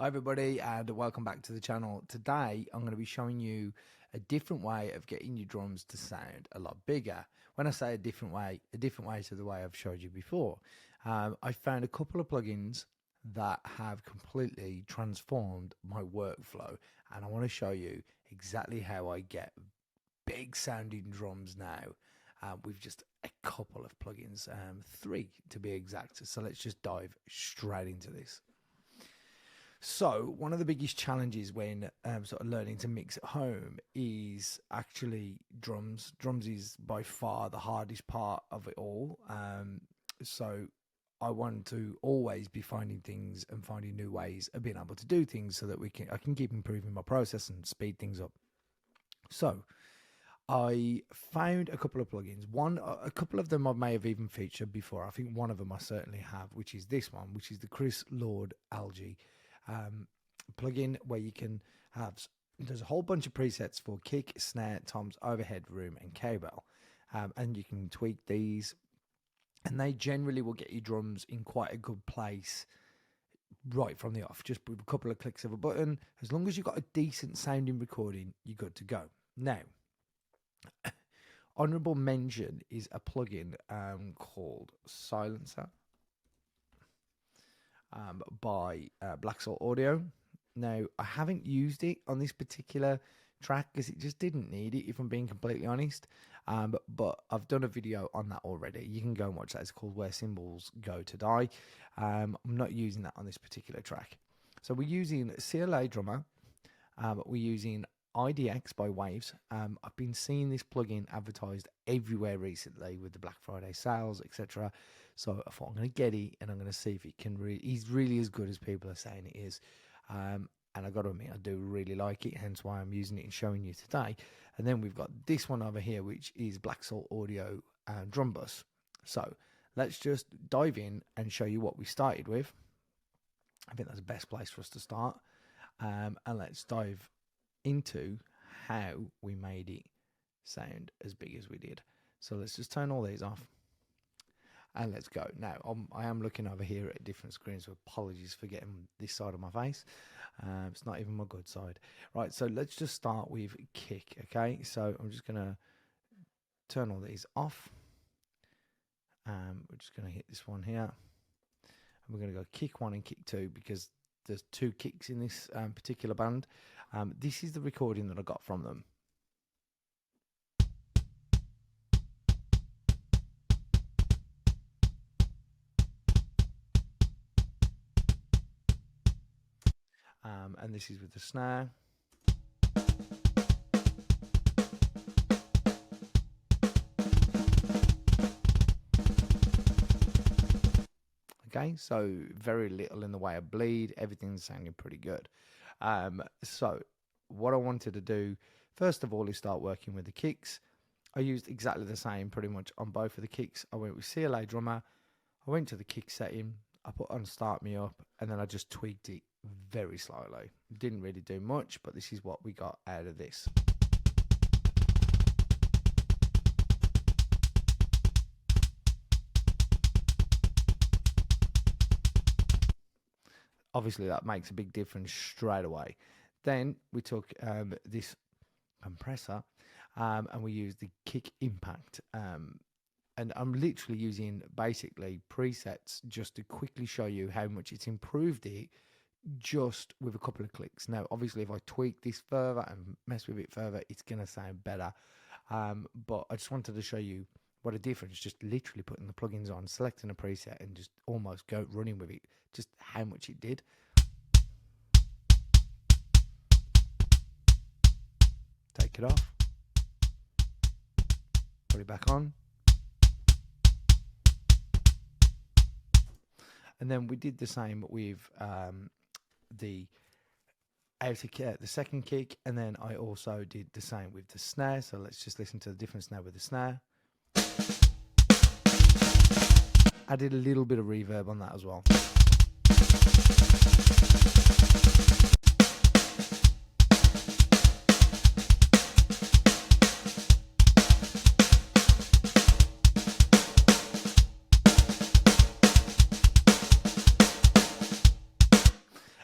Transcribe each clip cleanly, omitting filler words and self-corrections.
Hi everybody and welcome back to the channel. Today I'm going to be showing you a different way of getting your drums to sound a lot bigger. When I say a different way to the way I've showed you before. I found a couple of plugins that have completely transformed my workflow, and I want to show you exactly how I get big sounding drums now with just a couple of plugins, 3 to be exact. So let's just dive straight into this. So one of the biggest challenges when sort of learning to mix at home is actually drums. Drums is by far the hardest part of it all. So I want to always be finding things and finding new ways of being able to do things so that I can keep improving my process and speed things up. So I found a couple of plugins. A couple of them I may have even featured before. I think one of them I certainly have, which is this one, which is the Chris Lord Algae plugin, where you can have, there's a whole bunch of presets for kick, snare, toms, overhead, room and cowbell, and you can tweak these, and they generally will get your drums in quite a good place right from the off, just with a couple of clicks of a button. As long as you've got a decent sounding recording, you're good to go. Now, honorable mention is a plugin called Silencer by Black Salt Audio. Now, I haven't used it on this particular track because it just didn't need it, if I'm being completely honest. But I've done a video on that already. You can go and watch that. It's called Where Cymbals Go to Die. I'm not using that on this particular track. So we're using CLA Drummer. We're using IDX by Waves. I've been seeing this plugin advertised everywhere recently with the Black Friday sales, etc. So I thought I'm going to get it and I'm going to see if it can he's really as good as people are saying it is. And I got to admit, I do really like it, hence why I'm using it and showing you today. And then we've got this one over here, which is Black Salt Audio Drum Bus. So let's just dive in and show you what we started with. I think that's the best place for us to start. And let's dive into how we made it sound as big as we did. So let's just turn all these off and let's go. Now I am looking over here at different screens, so apologies for getting this side of my face. It's not even my good side. Right, so let's just start with kick. Okay, so I'm just gonna turn all these off. We're just gonna hit this one here, and we're gonna go kick 1 and kick 2 because there's 2 kicks in this particular band. This is the recording that I got from them. And this is with the snare. Okay, so very little in the way of bleed. Everything's sounding pretty good. So what I wanted to do, first of all, is start working with the kicks. I used exactly the same pretty much on both of the kicks. I went with CLA Drummer. I went to the kick setting. I put on Start Me Up, and then I just tweaked it very slightly. Didn't really do much, but this is what we got out of this. Obviously, that makes a big difference straight away. Then we took this compressor and we used the kick impact. And I'm literally using basically presets just to quickly show you how much it's improved it just with a couple of clicks. Now, obviously, if I tweak this further and mess with it further, it's going to sound better. But I just wanted to show you what a difference, just literally putting the plugins on, selecting a preset and just almost go running with it, just how much it did. Take it off, put it back on. And then we did the same with the second kick, and then I also did the same with the snare. So let's just listen to the difference now with the snare. I did a little bit of reverb on that as well.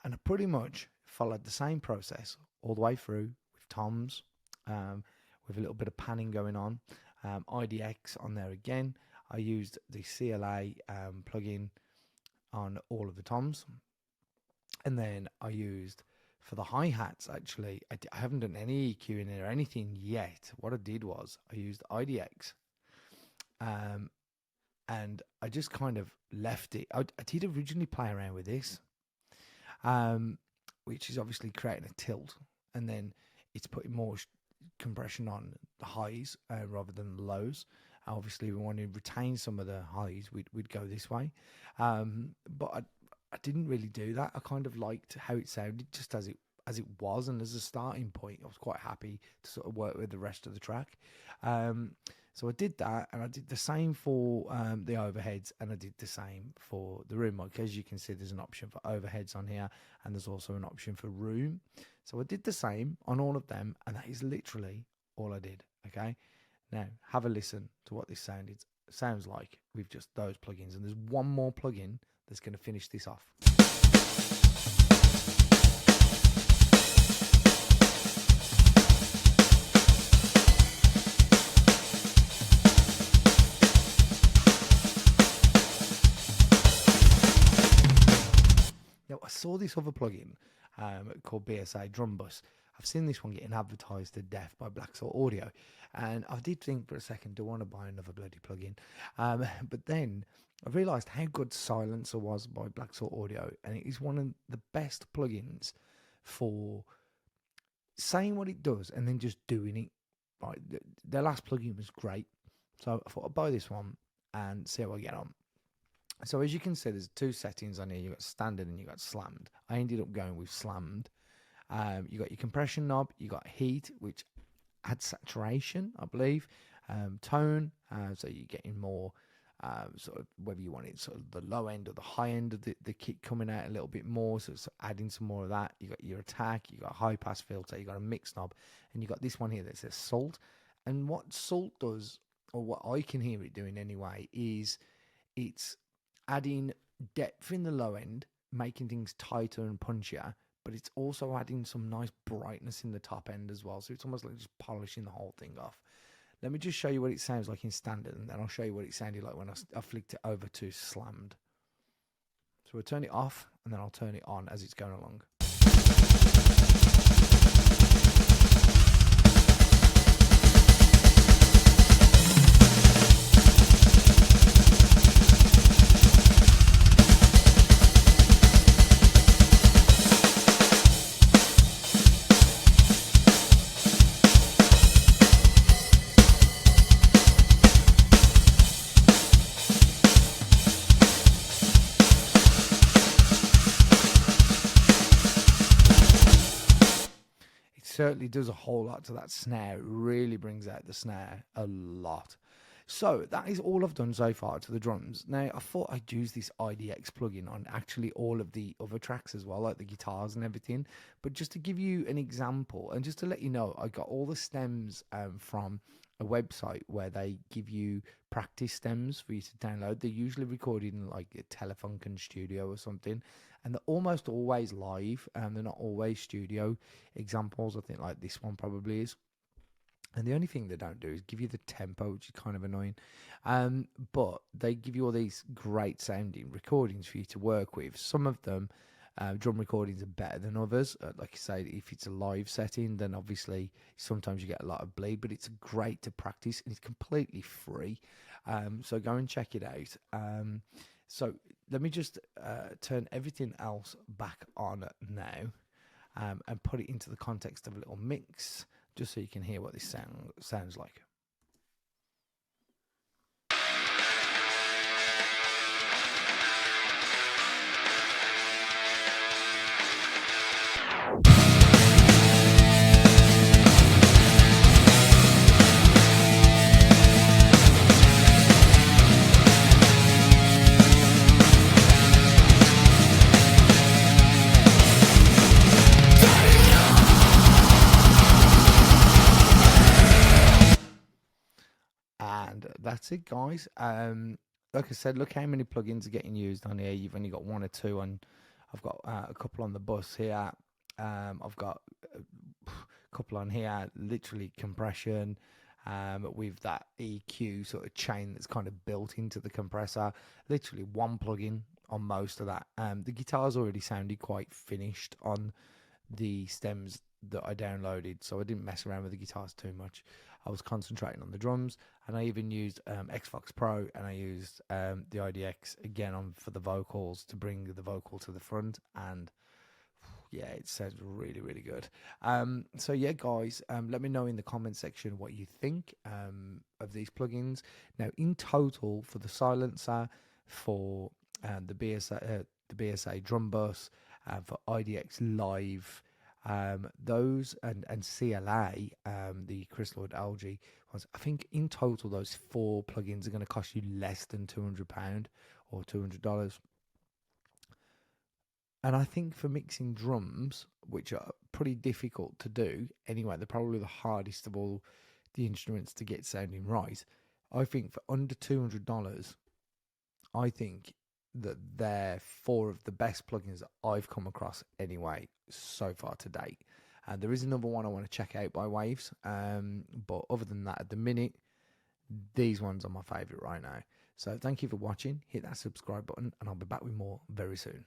And pretty much followed the same process all the way through with toms, with a little bit of panning going on. IDX on there again. I used the CLA plugin on all of the toms, and then I used for the hi-hats. Actually, I haven't done any EQing or anything yet. What I did was I used IDX, and I just kind of left it. I did originally play around with this, which is obviously creating a tilt, and then it's putting more compression on the highs rather than the lows. Obviously, we want to retain some of the highs. We'd go this way, but I didn't really do that. I kind of liked how it sounded just as it was, and as a starting point, I was quite happy to sort of work with the rest of the track. So I did that, and I did the same for the overheads, and I did the same for the room mic. As you can see, there's an option for overheads on here, and there's also an option for room. So I did the same on all of them, and that is literally all I did. Okay, now have a listen to what this sounds like with just those plugins, and there's one more plugin that's going to finish this off. Now, I saw this other plugin called BSA Drum Bus. I've seen this one getting advertised to death by Black Salt Audio, and I did think for a second, do I want to buy another bloody plugin? But then I realised how good Silencer was by Black Salt Audio, and it is one of the best plugins for saying what it does and then just doing it. Right, their last plugin was great, so I thought I'd buy this one and see how I get on. So as you can see, there's two settings on here. You've got standard and you've got slammed. I ended up going with slammed. You got your compression knob, you got heat, which adds saturation, I believe. Tone, so you're getting more sort of whether you want it sort of the low end or the high end of the kick coming out a little bit more, so it's adding some more of that. You got your attack, you got a high pass filter, you got a mix knob, and you got this one here that says salt. And what salt does, or what I can hear it doing anyway, is it's adding depth in the low end, making things tighter and punchier, but it's also adding some nice brightness in the top end as well. So it's almost like just polishing the whole thing off. Let me just show you what it sounds like in standard, and then I'll show you what it sounded like when I flicked it over to slammed. So we'll turn it off, and then I'll turn it on as it's going along. Certainly does a whole lot to that snare. It really brings out the snare a lot. So that is all I've done so far to the drums. Now I thought I'd use this IDX plugin on actually all of the other tracks as well, like the guitars and everything. But just to give you an example, and just to let you know, I got all the stems from a website where they give you practice stems for you to download. They're usually recorded in like a Telefunken studio or something, and they're almost always live, and they're not always studio examples. I think like this one probably is. And the only thing they don't do is give you the tempo, which is kind of annoying. But they give you all these great sounding recordings for you to work with. Some of them, drum recordings are better than others. Like I say, if it's a live setting, then obviously sometimes you get a lot of bleed, but it's great to practice, and it's completely free. So go and check it out. So let me just turn everything else back on now, and put it into the context of a little mix, just so you can hear what this sounds like. And that's it, guys. Like I said, look how many plugins are getting used on here. You've only got one or two on I've got a couple on the bus here. I've got a couple on here, literally compression, with that EQ sort of chain that's kind of built into the compressor. Literally one plugin on most of that. The guitar's already sounded quite finished on the stems that I downloaded, so I didn't mess around with the guitars too much. I was concentrating on the drums, and I even used Xbox Pro, and I used the IDX again for the vocals to bring the vocal to the front, and yeah, it sounds really, really good. So yeah, guys, let me know in the comment section what you think of these plugins. Now, in total, for the silencer, for the BSA Drum Bus, for IDX Live, those and CLA, the Crystal Algae ones, I think in total those 4 plugins are going to cost you less than £200 or $200. And I think for mixing drums, which are pretty difficult to do anyway, they're probably the hardest of all the instruments to get sounding right. I think for under $200, I think that they're 4 of the best plugins that I've come across anyway so far to date. And there is another one I want to check out by Waves, but other than that, at the minute, these ones are my favourite right now. So thank you for watching. Hit that subscribe button, and I'll be back with more very soon.